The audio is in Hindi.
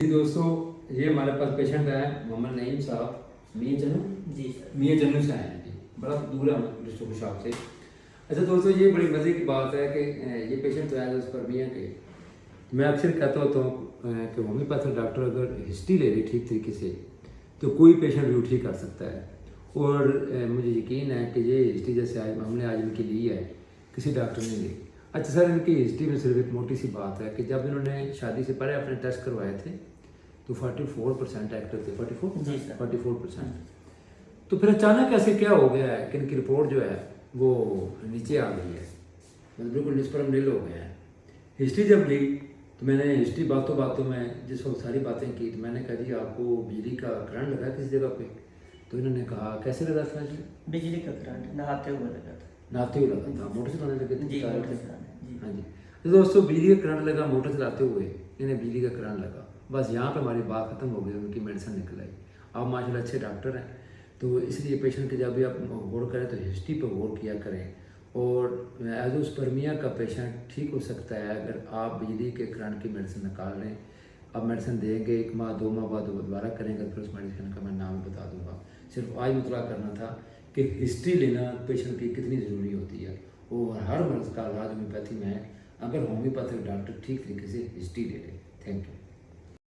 जी दोस्तों, ये हमारे पास पेशेंट है मोहम्मद नईम साहब, मियाँ जन्नू जी सर। मियाँ जन्नू से आए हैं जी, बड़ा दूर है डिस्ट्रिक्ट शॉप से। अच्छा दोस्तों, ये बड़ी मज़े की बात है कि ये पेशेंट तो आया उस पर मियाँ के, मैं अक्सर कहता होता हूँ कि होम्योपैथिक डॉक्टर अगर हिस्ट्री ले ली ठीक तरीके से तो कोई पेशेंट भी ठीक कर सकता है। और मुझे यकीन है कि ये हिस्ट्री जैसे आज हमने आज इनकी ली है, किसी डॉक्टर ने ली। अच्छा सर, इनकी हिस्ट्री में सिर्फ एक मोटी सी बात है कि जब इन्होंने शादी से पहले अपने टेस्ट करवाए थे तो 44% एक्टिव थे। 44 जी सर। 44%। तो फिर अचानक ऐसे क्या हो गया है कि इनकी रिपोर्ट जो है वो नीचे आ गई है, मतलब बिल्कुल निष्प्रम नील हो गया है। हिस्ट्री जब ली तो मैंने हिस्ट्री बातों बातों में जिस वक्त सारी बातें की तो मैंने कहा जी आपको बिजली का करंट लगा किसी जगह पे? तो इन्होंने कहा कैसे लगा था जी? बिजली का करंट नहाते हुए लगा था। नहाते हुए लगा था, मोटर चलाने लगे थे? जी मोटर चलाने। जी हाँ जी। तो दोस्तों, बिजली का करंट लगा मोटर चलाते हुए, इन्हें बिजली का करंट लगा, बस यहाँ पे हमारी बात खत्म हो गई, उनकी मेडिसिन निकल आई। आप माशाल्लाह अच्छे डॉक्टर हैं, तो इसलिए पेशेंट के जब भी आप गौर करें तो हिस्ट्री पर गौर किया करें। और एजोस्पर्मिया का पेशेंट ठीक हो सकता है अगर आप बिजली के करंट की मेडिसिन निकाल लें। अब मेडिसिन देंगे, 1 माह 2 माह बाद दोबारा करेंगे, फिर उस मेडिसिन का मैं नाम बता दूंगा। सिर्फ आज मुतला करना था कि हिस्ट्री लेना पेशेंट की कितनी ज़रूरी होती है, और हर मर्ज़ का इलाज होम्योपैथी में है अगर होम्योपैथिक डॉक्टर ठीक तरीके से हिस्ट्री ले ले। Thank you.